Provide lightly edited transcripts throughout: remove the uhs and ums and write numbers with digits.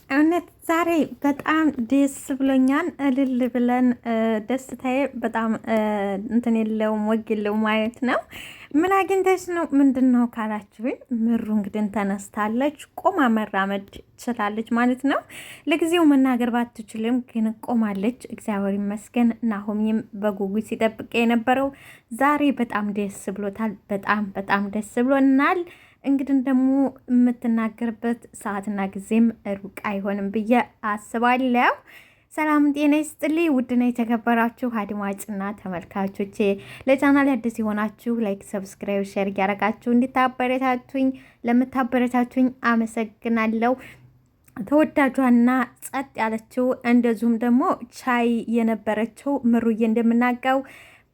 እውነት ዛሬ በጣም ደስ ብሎኛል። እልል ብለን ደስታዬ በጣም እንትን የለውም ወግ የለውም ማለት ነው። ምን አግኝተሽ ነው? ምንድን ነው ካላችሁኝ፣ ምሩ እንግዲህ ተነስታለች፣ ቆማ መራመድ ችላለች ማለት ነው። ለጊዜው መናገር ባትችልም ግን ቆማለች። እግዚአብሔር ይመስገን። ናሆሚም በጉጉት ሲጠብቅ የነበረው ዛሬ በጣም ደስ ብሎታል። በጣም በጣም ደስ ብሎናል። እንግዲህ ደግሞ የምትናገርበት ሰዓትና ጊዜም ሩቅ አይሆንም ብዬ አስባለሁ። ሰላም ጤና ይስጥልኝ። ውድና የተከበራችሁ አድማጭና ተመልካቾቼ ለቻናል አዲስ የሆናችሁ ላይክ፣ ሰብስክራይብ፣ ሼር እያደረጋችሁ እንድታበረታቱኝ ለምታበረታቱኝ አመሰግናለሁ። ተወዳጇና ጸጥ ያለችው እንደዚሁም ደግሞ ቻይ የነበረችው ምሩዬ እንደምናውቀው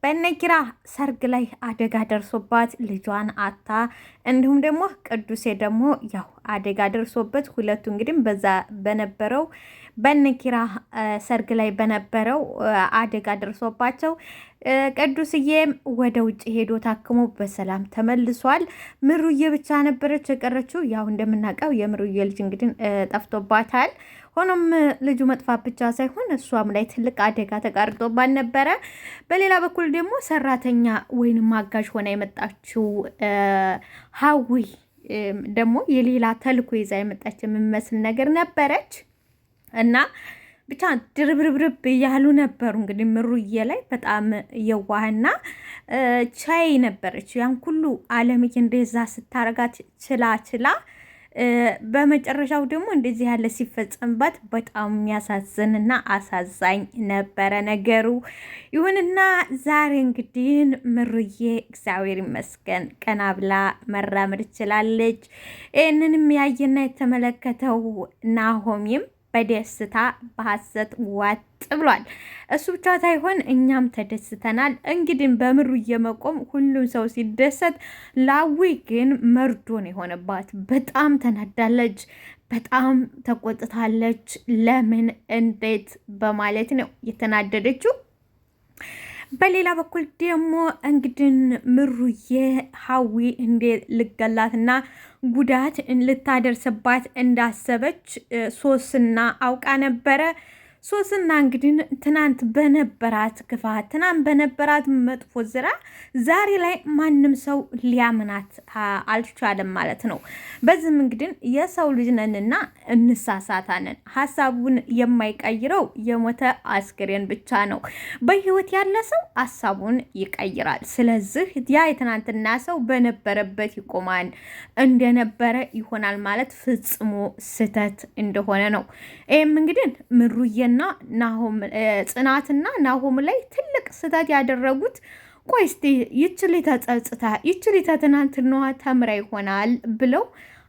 በነኪራ ሰርግ ላይ አደጋ ደርሶባት ልጇን አታ እንዲሁም ደግሞ ቅዱሴ ደግሞ ያው አደጋ ደርሶበት ሁለቱ እንግዲህ በዛ በነበረው በነኪራ ሰርግ ላይ በነበረው አደጋ ደርሶባቸው ቅዱስዬም ወደ ውጭ ሄዶ ታክሞ በሰላም ተመልሷል። ምሩዬ ብቻ ነበረች የቀረችው። ያው እንደምናውቀው የምሩዬ ልጅ እንግዲህ ጠፍቶባታል። ሆኖም ልጁ መጥፋት ብቻ ሳይሆን እሷም ላይ ትልቅ አደጋ ተቃርጦባት ነበረ። በሌላ በኩል ደግሞ ሰራተኛ ወይንም አጋዥ ሆና የመጣችው ሀዊ ደግሞ የሌላ ተልኮ ይዛ የመጣች የምመስል ነገር ነበረች እና ብቻ ድርብርብርብ እያሉ ነበሩ። እንግዲህ ምሩዬ ላይ በጣም የዋህና ቻይ ነበረች። ያን ሁሉ አለምዬ እንደዛ ስታረጋት ችላ በመጨረሻው ደግሞ እንደዚህ ያለ ሲፈጸምባት በጣም የሚያሳዝንና አሳዛኝ ነበረ ነገሩ። ይሁንና ዛሬ እንግዲህ ምሩዬ እግዚአብሔር ይመስገን ቀና ብላ መራመድ ትችላለች። ይህንንም ያየና የተመለከተው ናሆሚም በደስታ በሐሰት ዋጥ ብሏል። እሱ ብቻ ሳይሆን እኛም ተደስተናል። እንግዲህ በምሩዬ መቆም ሁሉም ሰው ሲደሰት፣ ላዊ ግን መርዶን የሆነባት በጣም ተናዳለች፣ በጣም ተቆጥታለች። ለምን እንዴት በማለት ነው የተናደደችው። በሌላ በኩል ደግሞ እንግዲህ ምሩዬ ሀዊ እንዴት ልገላትና ጉዳት ልታደርስባት እንዳሰበች ሶስና አውቃ ነበረ። ሶስና እንግዲህ ትናንት በነበራት ክፋት፣ ትናንት በነበራት መጥፎ ዝራ ዛሬ ላይ ማንም ሰው ሊያምናት አልቻለም ማለት ነው። በዚህም እንግዲህ የሰው ልጅ ነንና እንሳሳታለን። ሀሳቡን የማይቀይረው የሞተ አስክሬን ብቻ ነው። በህይወት ያለ ሰው ሀሳቡን ይቀይራል። ስለዚህ ያ የትናንትና ሰው በነበረበት ይቆማል፣ እንደነበረ ይሆናል ማለት ፍጽሞ ስህተት እንደሆነ ነው። ይህም እንግዲህ ምሩዬ ናሆም ጽናትና ናሆም ላይ ትልቅ ስህተት ያደረጉት። ቆይ እስቲ ይችል ተጸጽታ ይችል ትናንትናዋ ተምራ ይሆናል ብለው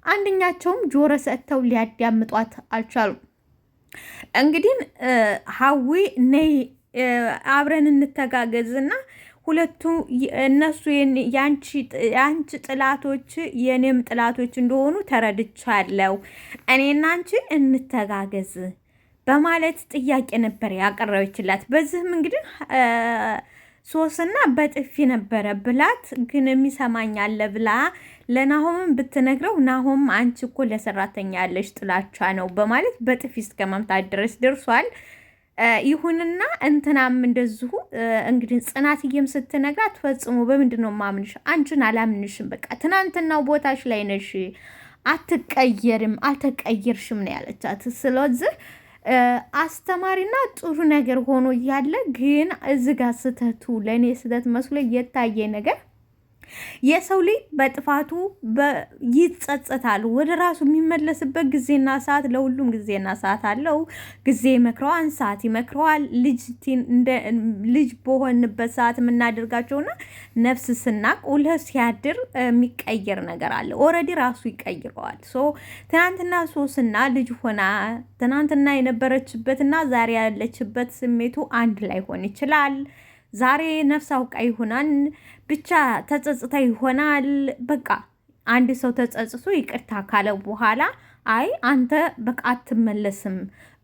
አንደኛቸውም ጆሮ ሰጥተው ሊያዳምጧት አልቻሉም። እንግዲህ ሀዊ ነይ አብረን እንተጋገዝና ሁለቱ እነሱ የአንቺ ጥላቶች የኔም ጥላቶች እንደሆኑ ተረድቻለሁ። እኔና አንቺ እንተጋገዝ በማለት ጥያቄ ነበር ያቀረበችላት። በዚህም እንግዲህ ሶስና በጥፊ ነበረ ብላት፣ ግን የሚሰማኝ አለ ብላ ለናሆምን ብትነግረው፣ ናሆም አንቺ እኮ ለሰራተኛ ያለሽ ጥላቻ ነው በማለት በጥፊ እስከ መምታት ድረስ ደርሷል። ይሁንና እንትናም እንደዚሁ እንግዲህ ጽናትዬም ስትነግራት ፈጽሞ በምንድን ነው ማምንሽ? አንቺን አላምንሽም። በቃ ትናንትናው ቦታሽ ላይ ነሽ፣ አትቀየርም፣ አልተቀየርሽም ነው ያለቻት። ስለዚህ አስተማሪና ጥሩ ነገር ሆኖ እያለ ግን እዚህ ጋር ስህተቱ ለእኔ ስህተት መስሎ የታየ ነገር የሰው ልጅ በጥፋቱ ይጸጸታል። ወደ ራሱ የሚመለስበት ጊዜና ሰዓት፣ ለሁሉም ጊዜና ሰዓት አለው። ጊዜ ይመክረዋል፣ ሰዓት ይመክረዋል። ልጅ በሆንበት ሰዓት የምናደርጋቸውና ነፍስ ስናቅ ውለህ ሲያድር የሚቀየር ነገር አለ። ኦልሬዲ ራሱ ይቀይረዋል። ትናንትና ሶስና ልጅ ሆና ትናንትና የነበረችበትና ዛሬ ያለችበት ስሜቱ አንድ ላይ ሆን ይችላል። ዛሬ ነፍስ አውቃ ይሆናል፣ ብቻ ተጸጽታ ይሆናል። በቃ አንድ ሰው ተጸጽቶ ይቅርታ ካለ በኋላ አይ አንተ በቃ አትመለስም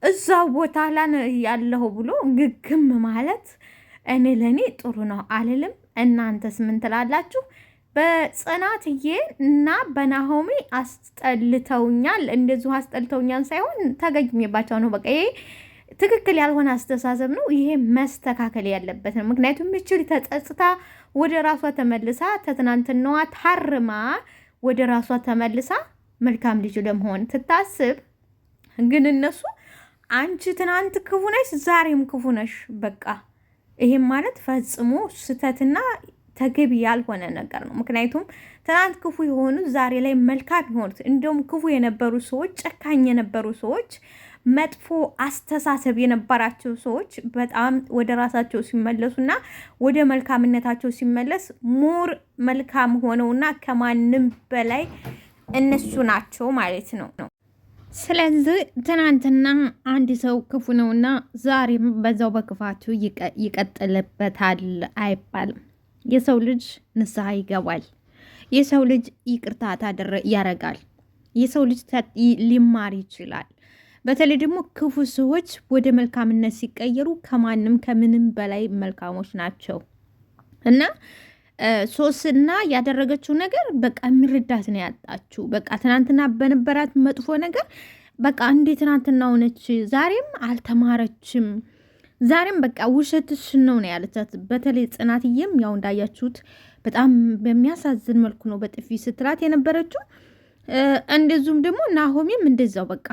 እዛው ቦታ ላይ ያለው ብሎ ግግም ማለት እኔ ለኔ ጥሩ ነው አልልም። እናንተስ ምን ትላላችሁ? በጽናትዬ እና በናሆሚ አስጠልተውኛል። እንደዚሁ አስጠልተውኛል ሳይሆን ተገኝሜባቸው ነው። በቃ ይሄ ትክክል ያልሆነ አስተሳሰብ ነው። ይሄ መስተካከል ያለበት ነው። ምክንያቱም ምችል ተጸጽታ ወደ ራሷ ተመልሳ ተትናንትናዋ ታርማ ወደ ራሷ ተመልሳ መልካም ልጅ ለመሆን ትታስብ። ግን እነሱ አንቺ ትናንት ክፉ ነሽ፣ ዛሬም ክፉ ነሽ። በቃ ይሄም ማለት ፈጽሞ ስህተትና ተገቢ ያልሆነ ነገር ነው። ምክንያቱም ትናንት ክፉ የሆኑ ዛሬ ላይ መልካም የሆኑት እንዲሁም ክፉ የነበሩ ሰዎች፣ ጨካኝ የነበሩ ሰዎች፣ መጥፎ አስተሳሰብ የነበራቸው ሰዎች በጣም ወደ ራሳቸው ሲመለሱና ወደ መልካምነታቸው ሲመለስ ሙር መልካም ሆነውና ከማንም በላይ እነሱ ናቸው ማለት ነው። ስለዚህ ትናንትና አንድ ሰው ክፉ ነውና ዛሬም በዛው በክፋቱ ይቀጥልበታል አይባልም። የሰው ልጅ ንስሐ ይገባል። የሰው ልጅ ይቅርታ ያረጋል። የሰው ልጅ ሊማር ይችላል። በተለይ ደግሞ ክፉ ሰዎች ወደ መልካምነት ሲቀየሩ ከማንም ከምንም በላይ መልካሞች ናቸው እና ሶስና ያደረገችው ነገር በቃ የሚረዳት ነው ያጣችው። በቃ ትናንትና በነበራት መጥፎ ነገር በቃ እንዴ ትናንትና ሆነች፣ ዛሬም አልተማረችም፣ ዛሬም በቃ ውሸትሽ ነው ያለቻት። በተለይ ጽናትዬም ያው እንዳያችሁት በጣም በሚያሳዝን መልኩ ነው በጥፊ ስትላት የነበረችው። እንደዚሁም ደግሞ ናሆሚም እንደዛው በቃ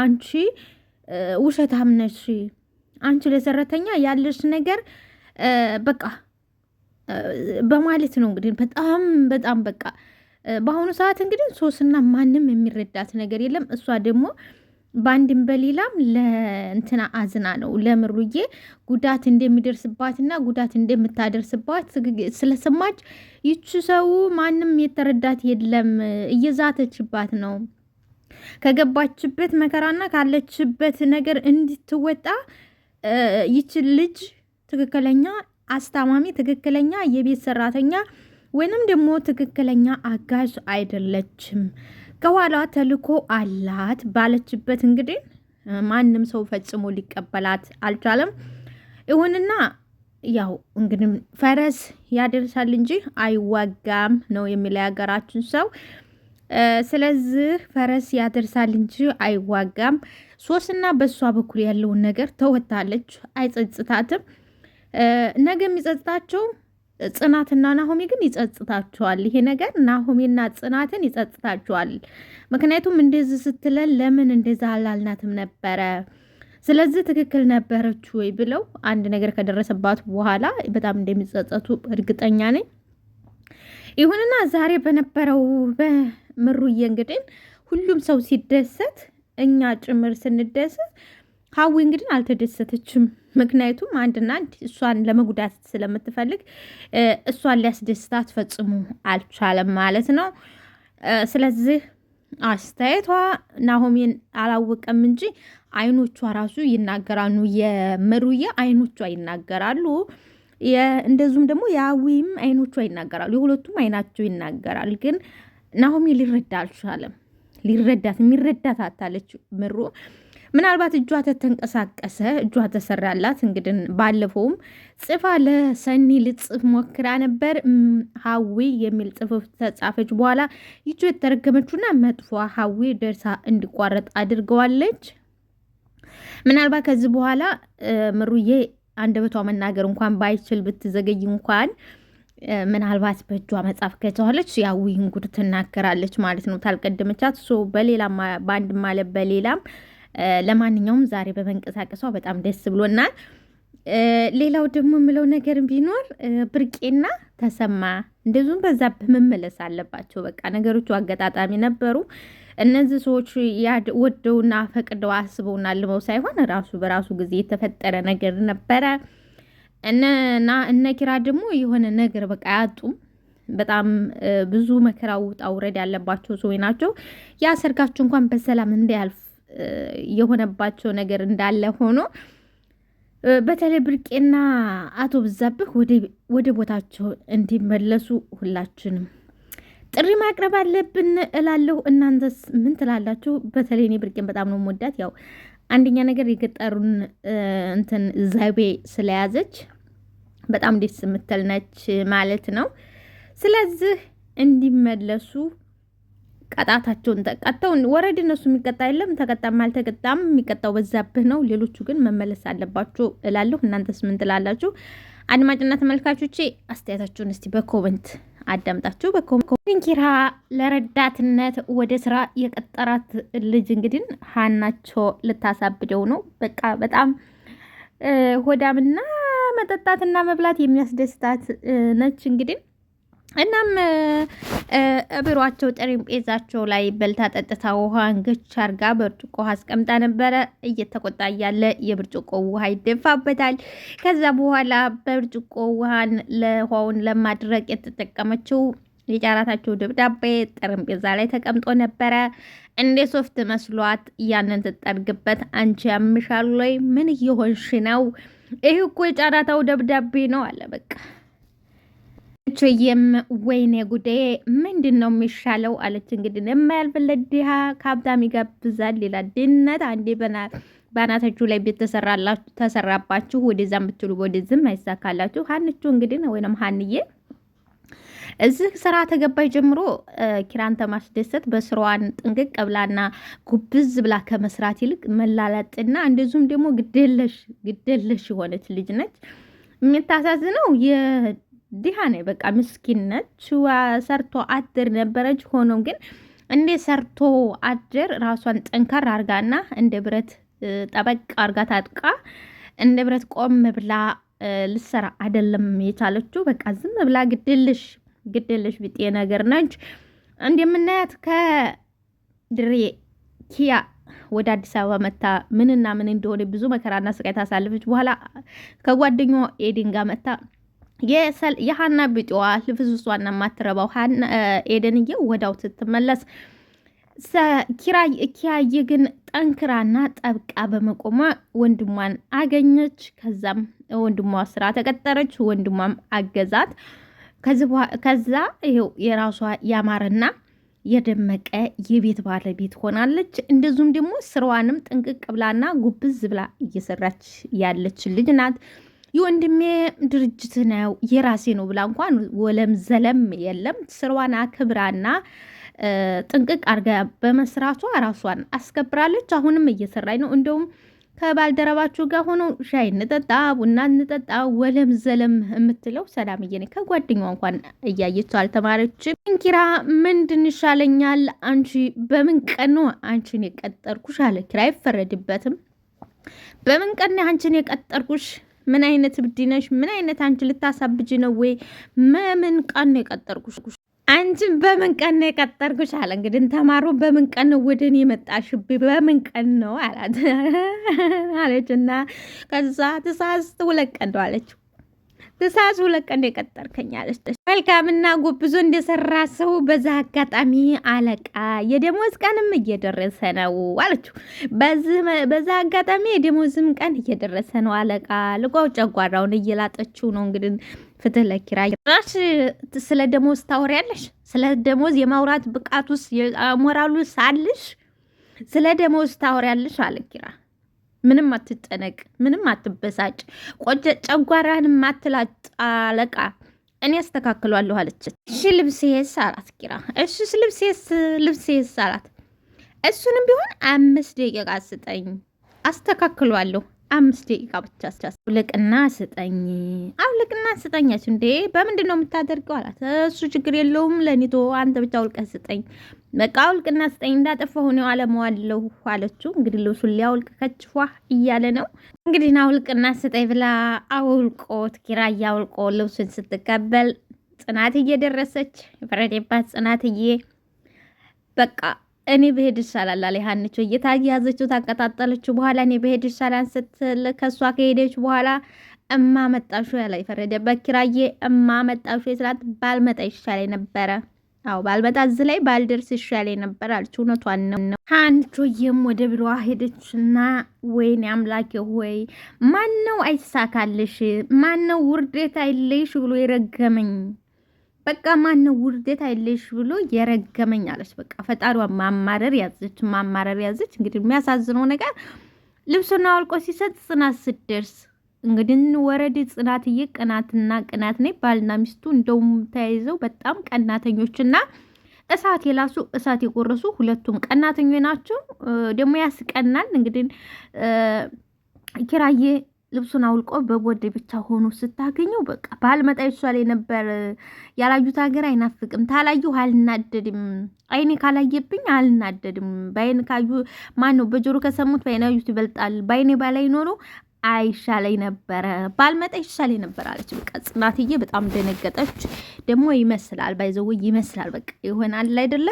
አንቺ ውሸታም ነሽ፣ አንቺ ለሰራተኛ ያለሽ ነገር በቃ በማለት ነው እንግዲህ በጣም በጣም በቃ በአሁኑ ሰዓት እንግዲህ ሶስና ማንም የሚረዳት ነገር የለም። እሷ ደግሞ በአንድም በሌላም ለእንትና አዝና ነው ለምሩዬ ጉዳት እንደሚደርስባትና ጉዳት እንደምታደርስባት ስለሰማች ይቺ ሰው ማንም የተረዳት የለም፣ እየዛተችባት ነው። ከገባችበት መከራና ካለችበት ነገር እንድትወጣ ይቺ ልጅ ትክክለኛ አስታማሚ፣ ትክክለኛ የቤት ሰራተኛ ወይንም ደግሞ ትክክለኛ አጋዥ አይደለችም። ከኋላ ተልኮ አላት ባለችበት እንግዲህ ማንም ሰው ፈጽሞ ሊቀበላት አልቻለም። ይሁንና ያው እንግዲህ ፈረስ ያደርሳል እንጂ አይዋጋም ነው የሚለው የሀገራችን ሰው። ስለዚህ ፈረስ ያደርሳል እንጂ አይዋጋም። ሶስና በሷ በኩል ያለውን ነገር ተወታለች፣ አይጸጽታትም። ነገ የሚጸጽታቸው ጽናትና ናሆሚ ግን ይጸጽታቸዋል። ይሄ ነገር ናሆሚና ጽናትን ይጸጽታቸዋል። ምክንያቱም እንደዚህ ስትለን ለምን እንደዛ አላልናትም ነበረ፣ ስለዚህ ትክክል ነበረች ወይ ብለው አንድ ነገር ከደረሰባት በኋላ በጣም እንደሚጸጸቱ እርግጠኛ ነኝ። ይሁንና ዛሬ በነበረው በምሩዬ እንግዲህ ሁሉም ሰው ሲደሰት እኛ ጭምር ስንደሰት ሀዊ እንግዲህ አልተደሰተችም። ምክንያቱም አንድና አንድ እሷን ለመጉዳት ስለምትፈልግ እሷን ሊያስደስታት ፈጽሞ አልቻለም ማለት ነው። ስለዚህ አስተያየቷ ናሆሜን አላወቀም እንጂ አይኖቿ ራሱ ይናገራሉ። የምሩዬ አይኖቿ ይናገራሉ። እንደዚሁም ደግሞ የሀዊም አይኖቿ ይናገራሉ። የሁለቱም አይናቸው ይናገራል። ግን ናሆሜ ሊረዳ አልቻለም። የሚረዳት አታለች ምሩ። ምናልባት እጇ ተተንቀሳቀሰ፣ እጇ ተሰራላት። እንግዲህ ባለፈውም ጽፋ ለሰኒ ልጽፍ ሞክራ ነበር። ሀዊ የሚል ጽሑፍ ተጻፈች። በኋላ ይቹ የተረገመችውና መጥፎ ሀዊ ደርሳ እንዲቋረጥ አድርገዋለች። ምናልባት ከዚህ በኋላ ምሩዬ አንደበቷ መናገር እንኳን ባይችል ብትዘገይ እንኳን ምናልባት በእጇ መጻፍ ከቻለች ያዊን ጉድ ትናገራለች ማለት ነው። ታልቀደመቻት በሌላም በአንድ ማለት በሌላም ለማንኛውም ዛሬ በመንቀሳቀሷ በጣም ደስ ብሎናል። ሌላው ደግሞ የምለው ነገር ቢኖር ብርቄና ተሰማ እንደዚሁም በዛ በመመለስ አለባቸው። በቃ ነገሮቹ አገጣጣሚ ነበሩ። እነዚህ ሰዎች ወደውና ፈቅደው አስበውና አልመው ሳይሆን ራሱ በራሱ ጊዜ የተፈጠረ ነገር ነበረ። እነ ኪራ ደግሞ የሆነ ነገር በቃ አያጡም። በጣም ብዙ መከራ ውጣ ውረድ ያለባቸው ሰዎች ናቸው። ያ ሰርጋቸው እንኳን በሰላም እንዲያልፍ የሆነባቸው ነገር እንዳለ ሆኖ በተለይ ብርቄና አቶ በዛብህ ወደ ቦታቸው እንዲመለሱ ሁላችንም ጥሪ ማቅረብ አለብን እላለሁ። እናንተስ ምን ትላላችሁ? በተለይ እኔ ብርቄን በጣም ነው የምወዳት። ያው አንደኛ ነገር የገጠሩን እንትን ዘይቤ ስለያዘች በጣም ደስ የምትል ነች ማለት ነው። ስለዚህ እንዲመለሱ ቀጣታቸውን ተቀጣው ወረድ እነሱ የሚቀጣ የለም ተቀጣም አልተቀጣም የሚቀጣው በዛብህ ነው። ሌሎቹ ግን መመለስ አለባቸው እላለሁ። እናንተስ ምን ትላላችሁ? አድማጭና ተመልካቾቼ አስተያየታችሁን እስቲ በኮሜንት አዳምጣችሁ በኮሜንት ኪራ ለረዳትነት ወደ ስራ የቀጠራት ልጅ እንግዲህ ሀናቸው ልታሳብደው ነው። በቃ በጣም ሆዳምና መጠጣትና መብላት የሚያስደስታት ነች እንግዲህ እናም ቢሯቸው ጠረጴዛቸው ላይ በልታ ጠጥታ ውሃ እንገች አርጋ ብርጭቆ ውሃ አስቀምጣ ነበረ። እየተቆጣ እያለ የብርጭቆ ውሃ ይደፋበታል። ከዛ በኋላ በብርጭቆ ውሃውን ለማድረቅ የተጠቀመችው የጫራታቸው ደብዳቤ ጠረጴዛ ላይ ተቀምጦ ነበረ። እንደ ሶፍት መስሏት ያንን ትጠርግበት። አንቺ ያምሻል ወይ? ምን እየሆንሽ ነው? ይህ እኮ የጫራታው ደብዳቤ ነው አለ። በቃ ቸየም ወይኔ ጉዴ ምንድን ነው የሚሻለው አለች። እንግዲህ የማያልፍለት ድሃ ከሀብታም ይጋብዛል ይላል። ድህነት አንዴ በአናታችሁ ላይ ቤት ተሰራባችሁ ወደዛም ብትሉ ወደዝም አይሳካላችሁ። ሀንቹ እንግዲህ ወይም ሀንዬ እዚህ ስራ ተገባይ ጀምሮ ኪራን ተማስደሰት በስራዋን ጥንቅቅ ብላና ጉብዝ ብላ ከመስራት ይልቅ መላላጥና እንደዚሁም ደግሞ ግደለሽ የሆነች ልጅ ነች። የምታሳዝነው ድሃ ነኝ በቃ ምስኪን ነች። ሰርቶ አደር ነበረች። ሆኖም ግን እንደ ሰርቶ አደር ራሷን ጠንከር አርጋና እንደ ብረት ጠበቅ አርጋ ታጥቃ እንደ ብረት ቆም ብላ ልሰራ አይደለም የቻለችው። በቃ ዝም ብላ ግድልሽ ቢጤ ነገር ነች። እንደምናያት ከድሬ ኪያ ወደ አዲስ አበባ መታ ምንና ምን እንደሆነ ብዙ መከራና ስቃይ ታሳልፈች በኋላ ከጓደኛዋ ኤዲን ጋር መታ የሀና ቢጤዋ ልፍስሷና ማትረባው ኤደንዬ ወዳው ስትመለስ ኪራዬ ግን ጠንክራና ጠብቃ በመቆሟ ወንድሟን አገኘች። ከዛም ወንድሟ ስራ ተቀጠረች። ወንድሟም አገዛት። ከዛ ይኸው የራሷ ያማረና የደመቀ የቤት ባለቤት ሆናለች። እንደዚሁም ደግሞ ስራዋንም ጥንቅቅ ብላና ጉብዝ ብላ እየሰራች ያለች ልጅ ናት። የወንድሜ ድርጅት ነው የራሴ ነው ብላ እንኳን ወለም ዘለም የለም። ስራዋን አክብራና ጥንቅቅ አርጋ በመስራቷ ራሷን አስከብራለች። አሁንም እየሰራች ነው። እንደውም ከባልደረባችሁ ጋር ሆኖ ሻይ እንጠጣ ቡና እንጠጣ ወለም ዘለም የምትለው ሰላምዬ ነኝ። ከጓደኛዋ እንኳን እያየችው አልተማረችም። ኪራ ምንድን ይሻለኛል? አንቺ በምን ቀን ነው አንቺን የቀጠርኩሽ አለ ኪራ። አይፈረድበትም። በምን ቀን አንቺን የቀጠርኩሽ? ምን አይነት እብድ ነሽ? ምን አይነት አንቺ ልታሳብጂ ነው ወይ? ምን ቀን ነው የቀጠርኩሽ? አንቺን በምን ቀን ነው የቀጠርኩሽ አለ። እንግዲህ ተማሩ በምን ቀን ነው ወደ እኔ የመጣሽብኝ? በምን ቀን ነው አላት አለች። እና ከዛ ተሳስተ 2 ቀን ነው አለችው። ተሳስ 2 ቀን ነው የቀጠርከኝ አለች። መልካምና ጎብዞ እንደሰራ ሰው በዛ አጋጣሚ አለቃ የደሞዝ ቀንም እየደረሰ ነው አለችው። በዛ አጋጣሚ የደሞዝም ቀን እየደረሰ ነው አለቃ። ልጓው ጨጓራውን እየላጠችው ነው እንግዲህ ፍትህ ለኪራ። ራሽ ስለ ደሞዝ ታወሪያለሽ? ስለ ደሞዝ የማውራት ብቃቱስ የሞራሉ ሳልሽ ስለ ደሞዝ ታወሪያለሽ አለ ኪራ። ምንም አትጨነቅ፣ ምንም አትበሳጭ፣ ጨጓራህን ማትላጥ አለቃ እኔ አስተካክሏለሁ አለች። እሺ ልብሴስ አላት ኪራ። እሺ ልብሴስ አላት። እሱንም ቢሆን 5 ደቂቃ ስጠኝ አስተካክሏለሁ። 5 ደቂቃ ብቻ አውልቅና ስጠኝ። አውልቅና ስጠኛች እንዴ በምንድን ነው የምታደርገው አላት። እሱ ችግር የለውም ለኒቶ አንተ ብቻ አውልቀህ ስጠኝ። በቃ አውልቅና ስጠኝ እንዳጠፋሁ ነው አለመዋለሁ አለችው። እንግዲህ ልብሱን ሊያውልቅ ከችፏ እያለ ነው እንግዲህ አውልቅና ስጠኝ ብላ አውልቆት ኪራ እያውልቆ ልብሱን ስትቀበል ጽናትዬ ደረሰች። የፈረደባት ጽናትዬ በቃ እኔ በሄድ ይሻላል አለ ሀንቾ። እየታያዘችው ታቀጣጠለችው በኋላ እኔ በሄድ ይሻላል ስትል ከሷ ከሄደች በኋላ እማ መጣሹ ያለ የፈረደበት ኪራዬ እማ መጣሹ ስላት ባልመጣ ይሻለኝ ነበረ። አዎ ባልመጣ እዚህ ላይ ባልደርስ ይሻለኝ ነበር አለች። እውነቷን ነው። ሀንቾዬም ወደ ቢሯ ሄደችና ወይኔ አምላኬ ሆይ ማነው አይሳካልሽ? ማነው ውርደት አይለይሽ ብሎ የረገመኝ? በቃ ማነው ውርደት አይለሽ ብሎ የረገመኝ አለች። በቃ ፈጣሪዋ ማማረር ያዘች። እንግዲህ የሚያሳዝነው ነገር ልብሱና አውልቆ ሲሰጥ ጽናት ስትደርስ እንግዲህ ወረድ ጽናትዬ ቅናትና ቅናት ነኝ። ባልና ሚስቱ እንደውም ተያይዘው በጣም ቀናተኞችና እሳት የላሱ እሳት የጎረሱ ሁለቱም ቀናተኞች ናቸው። ደግሞ ያስቀናል። እንግዲህ ኪራዬ ልብሱን አውልቆ በቦዴ ብቻ ሆኖ ስታገኘው በቃ ባልመጣ ይሻለኝ ነበር። ያላዩት ሀገር አይናፍቅም። ታላየሁ አልናደድም። አይኔ ካላየብኝ አልናደድም። በአይን ካዩ ማን ነው? በጆሮ ከሰሙት በአይን ያዩት ይበልጣል። በአይኔ ባላይ ኖሮ አይሻለኝ ነበረ፣ ባልመጣ ይሻለኝ ነበር አለች። በቃ ጽናትዬ በጣም ደነገጠች። ደግሞ ይመስላል ባይዘው ይመስላል በቃ ይሆናል አይደለ?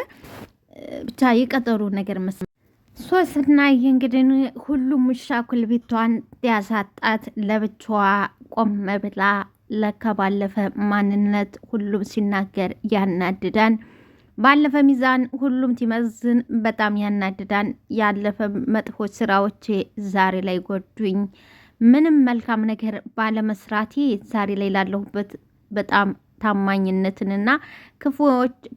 ብቻ የቀጠሩ ነገር ሶስትና እንግዲህ ሁሉም ውሻ ኩልቢቷን ያሳጣት ለብቻዋ ቆም ብላ ለካ ባለፈ ማንነት ሁሉም ሲናገር ያናድዳን። ባለፈ ሚዛን ሁሉም ሲመዝን በጣም ያናድዳን። ያለፈ መጥፎ ስራዎቼ ዛሬ ላይ ጎዱኝ። ምንም መልካም ነገር ባለመስራቴ ዛሬ ላይ ላለሁበት በጣም ታማኝነትንና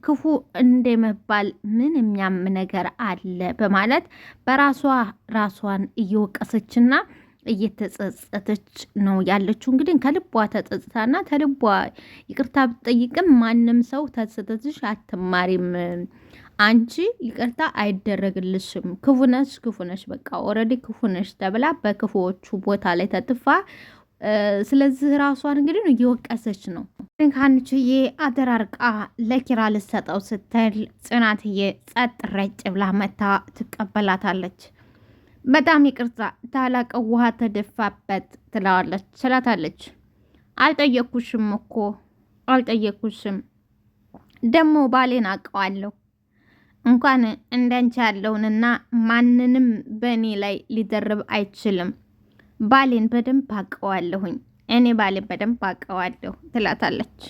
ክፉ እንደመባል ምን የሚያም ነገር አለ በማለት በራሷ ራሷን እየወቀሰችና እየተጸጸተች ነው ያለችው። እንግዲህ ከልቧ ተጸጽታና ከልቧ ይቅርታ ብትጠይቅም ማንም ሰው ተጸጸትሽ አትማሪም፣ አንቺ ይቅርታ አይደረግልሽም፣ ክፉነሽ በቃ ኦልሬዲ ክፉነሽ ተብላ በክፉዎቹ ቦታ ላይ ተጥፋ ስለዚህ ራሷን እንግዲህ እየወቀሰች ነው። ካንቺዬ አደራርቃ ለኪራ ልሰጠው ስትል ጽናትዬ ጸጥ ረጭ ብላ መታ ትቀበላታለች። በጣም ይቅርታ ታላቀው ውሃ ተደፋበት ትላታለች። አልጠየኩሽም እኮ አልጠየኩሽም። ደግሞ ባሌን አውቀዋለሁ። እንኳን እንዳንቺ ያለውንና ማንንም በእኔ ላይ ሊደርብ አይችልም። ባሌን በደንብ አውቀዋለሁኝ። እኔ ባሌን በደንብ አውቀዋለሁ ትላታለች።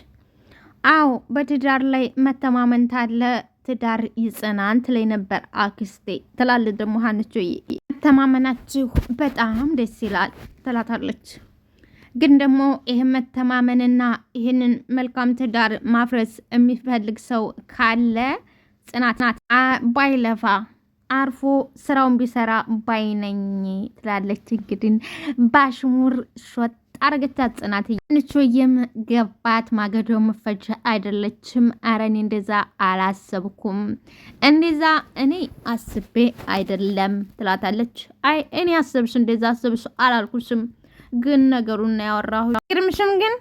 አዎ በትዳር ላይ መተማመን ታለ ትዳር ይጽናን ትለኝ ነበር አክስቴ ትላለች። ደግሞ ሀንቾ መተማመናችሁ በጣም ደስ ይላል ትላታለች። ግን ደግሞ ይህ መተማመንና ይህንን መልካም ትዳር ማፍረስ የሚፈልግ ሰው ካለ ጽናት ባይለፋ አርፎ ስራውን ቢሰራ ባይነኝ ትላለች። እንግዲህ ባሽሙር ሾጥ አረገቻት ጽናት። ንቾዬም ገባት ማገዶ መፈጀ አይደለችም። ኧረ እኔ እንደዛ አላሰብኩም፣ እንደዛ እኔ አስቤ አይደለም ትላታለች። አይ እኔ አስብሽ እንደዛ አስብሽ አላልኩሽም፣ ግን ነገሩን ያወራሁ ግርምሽም ግን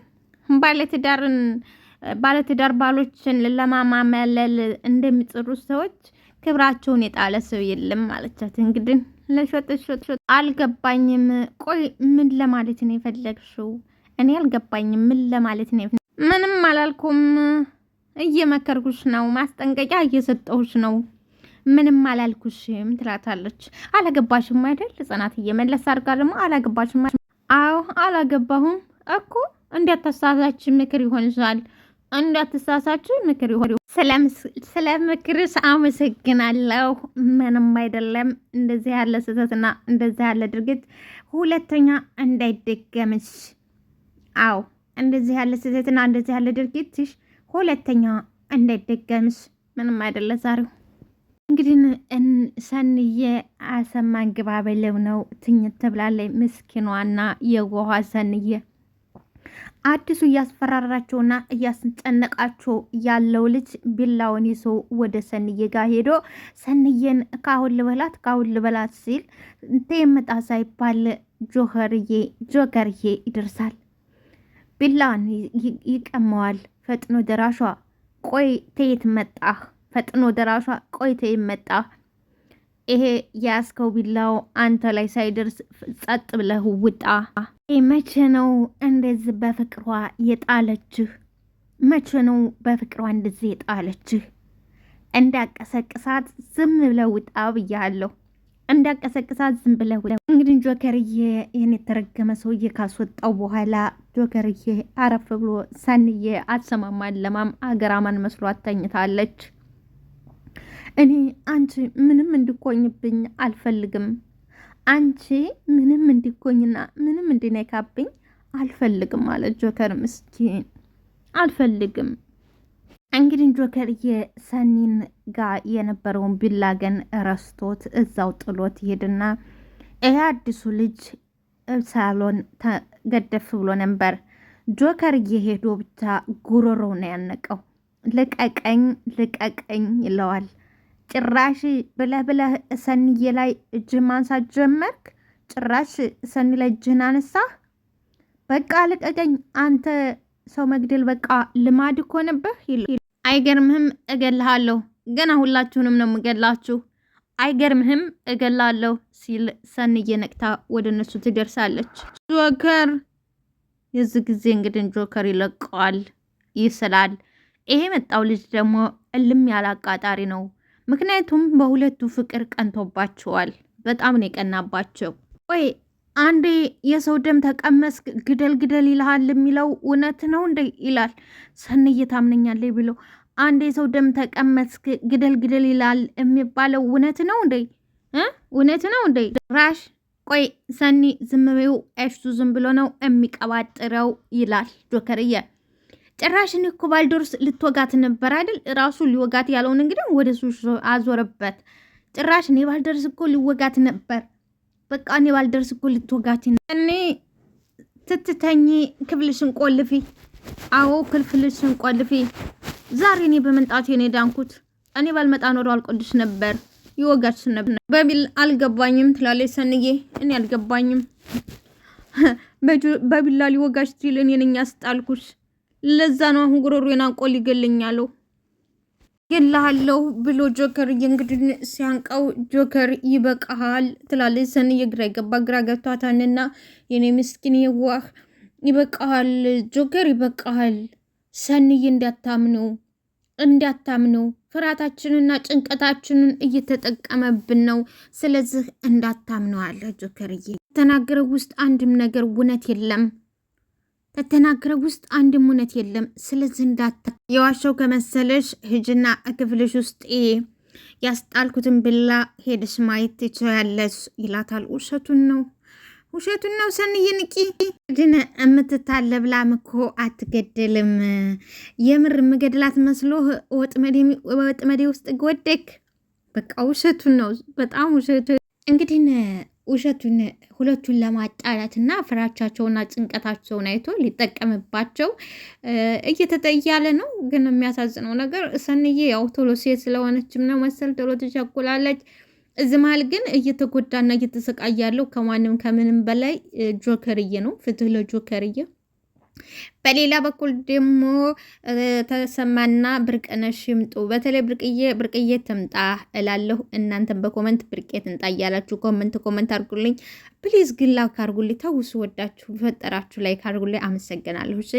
ባለትዳር ባሎችን ለማማለል እንደሚጥሩ ሰዎች ክብራቸውን የጣለ ሰው የለም ማለቻት። እንግዲህ ለሾጥ አልገባኝም። ቆይ ምን ለማለት ነው የፈለግሽው? እኔ አልገባኝም። ምን ለማለት ነው? ምንም አላልኩም፣ እየመከርኩሽ ነው፣ ማስጠንቀቂያ እየሰጠሁሽ ነው። ምንም አላልኩሽም ትላታለች። አላገባሽም አይደል? ጽናት እየመለስ አድርጋ ደግሞ አላገባሽም? አዎ አላገባሁም እኮ እንዲያተሳሳች ምክር ይሆንሻል፣ እንዳትሳሳች ምክር ይሆን። ስለ ምክርስ አመሰግናለሁ። ምንም አይደለም። እንደዚህ ያለ ስህተትና እንደዚህ ያለ ድርጊት ሁለተኛ እንዳይደገምሽ። አዎ እንደዚህ ያለ ስህተትና እንደዚህ ያለ ድርጊትሽ ሁለተኛ እንዳይደገምሽ። ምንም አይደለ። ዛሬው እንግዲህ ሰንዬ አሰማን ግባ በለው ነው ትኝት ተብላለች። ምስኪኗና የዋሃ ሰንዬ አዲሱ እያስፈራራቸውና እያስጨነቃቸው ያለው ልጅ ቢላውን ይዞ ወደ ሰንዬ ጋር ሄዶ ሰንዬን ካሁን ልበላት ሲል ተመጣ ሳይባል ጆከርዬ ይደርሳል። ቢላውን ይቀመዋል። ፈጥኖ ደራሿ ቆይ ተየት መጣህ? ፈጥኖ ደራሿ ቆይ ተየት መጣህ? ይሄ ያስከው ቢላው አንተ ላይ ሳይደርስ ጸጥ ብለህ ውጣ። መቼ ነው እንደዚህ በፍቅሯ የጣለችህ? መቼ ነው በፍቅሯ እንደዚህ የጣለችህ? እንዳቀሰቅሳት ዝም ብለህ ውጣ ብያለሁ። እንዳቀሰቅሳት ዝም ብለህ ውጣ። እንግዲህ ጆከርዬ ይህን የተረገመ ሰውዬ ካስወጣው በኋላ ጆከርዬ አረፍ ብሎ ሰንዬ አትሰማማን ለማም አገራማን መስሏት ተኝታለች። እኔ አንቺ ምንም እንድኮኝብኝ አልፈልግም። አንቺ ምንም እንዲኮኝና ምንም እንዲነካብኝ አልፈልግም ማለት ጆከር ምስኪን አልፈልግም። እንግዲህ ጆከር የሰኒን ጋር የነበረውን ቢላገን ረስቶት እዛው ጥሎት ይሄድና ይሄ አዲሱ ልጅ ሳሎን ተገደፍ ብሎ ነበር። ጆከር እየሄዶ ብቻ ጉሮሮው ነው ያነቀው። ልቀቀኝ ልቀቀኝ ይለዋል። ጭራሽ ብለህ ብለህ ሰንዬ ላይ እጅህ ማንሳት ጀመርክ። ጭራሽ ሰኒ ላይ እጅህን አነሳህ። በቃ ልቀቀኝ አንተ ሰው መግደል በቃ ልማድ እኮ ነብህ። አይገርምህም? እገልሃለሁ። ገና ሁላችሁንም ነው የምገላችሁ። አይገርምህም? እገላለሁ ሲል ሰንዬ ነቅታ ወደ እነሱ ትደርሳለች። ጆከር የዚህ ጊዜ እንግዲህ ጆከር ይለቀዋል፣ ይስላል። ይሄ መጣው ልጅ ደግሞ እልም ያለ አቃጣሪ ነው። ምክንያቱም በሁለቱ ፍቅር ቀንቶባቸዋል። በጣም ነው የቀናባቸው። ወይ አንዴ የሰው ደም ተቀመስክ ግደል ግደል ይልሃል የሚለው እውነት ነው እንዴ ይላል። ሰንዬ ታምነኛለች ብሎ አንዴ የሰው ደም ተቀመስክ ግደል ግደል ይላል የሚባለው እውነት ነው እንዴ? እውነት ነው እንዴ? ራሽ ቆይ ሰኒ ዝም በይው፣ እሱ ዝም ብሎ ነው የሚቀባጥረው ይላል ጆከርዬ። ጭራሽን እኮ ባልደርስ ልትወጋት ነበር አይደል? ራሱ ሊወጋት ያለውን እንግዲህ ወደ ሱ አዞረበት። ጭራሽ እኔ ባልደርስ እኮ ሊወጋት ነበር። በቃ እኔ ባልደርስ እኮ ልትወጋት እኔ ትትተኝ ክፍልሽን ቆልፊ። አዎ ክፍልሽን ቆልፊ። ዛሬ እኔ በመምጣቴ ነው ዳንኩት። እኔ ባልመጣ ኖሮ አልቆልሽ ነበር፣ ይወጋች ነበር በሚል አልገባኝም ትላለች ሰንዬ። እኔ አልገባኝም። በቢላ ሊወጋች ሲል እኔ ነኝ ያስጣልኩሽ። ለዛ ነው አሁን ጉሮሮዬን አንቆ ሊገለኛለሁ ገላሃለሁ ብሎ ጆከር እንግዲህ ሲያንቀው ጆከር ይበቃሃል ትላለች ሰንዬ። ግራ ገብቷታልና የኔ ምስኪን የዋህ ይበቃሃል ጆከር ይበቃሃል። ሰንዬ እንዳታምነው ፍርሃታችንና ጭንቀታችንን እየተጠቀመብን ነው። ስለዚህ እንዳታምነው አለ ጆከርዬ። ተናገረው ውስጥ አንድም ነገር እውነት የለም። ተተናገረው ውስጥ አንድም እውነት የለም። ስለዚህ የዋሻው ከመሰለሽ ሂጂና ክፍልሽ ውስጥ ያስጣልኩትን ብላ ሄድሽ ማየት ትችያለሽ ይላታል። ውሸቱን ነው ሰንዬ ንቂ። ግን የምትታለብ ላም እኮ አትገደልም። የምር ምገድላት መስሎ ወጥመዴ ውስጥ ወደክ። በቃ ውሸቱን ነው፣ በጣም ውሸቱ። እንግዲህ ውሸቱን ሁለቱን ለማጣላትና ፍራቻቸውና ጭንቀታቸውን አይቶ ሊጠቀምባቸው እየተጠያለ ነው። ግን የሚያሳዝነው ነገር ሰንዬ ያው ቶሎ ሴት ስለሆነችም ነው መሰል ቶሎ ትቸኩላለች። እዚህ መሀል ግን እየተጎዳና እየተሰቃየ ያለው ከማንም ከምንም በላይ ጆከርዬ ነው። ፍትህ ለጆከርዬ። በሌላ በኩል ደግሞ ተሰማና ብርቅነሽ ይምጡ። በተለይ ብርቅዬ ትምጣ እላለሁ። እናንተም በኮመንት ብርቄ ትምጣ እያላችሁ ኮመንት አድርጉልኝ ፕሊዝ። ግን ላይክ አድርጉልኝ። ተውስ ወዳችሁ በፈጠራችሁ ላይክ አድርጉልኝ። አመሰግናለሁ። እሺ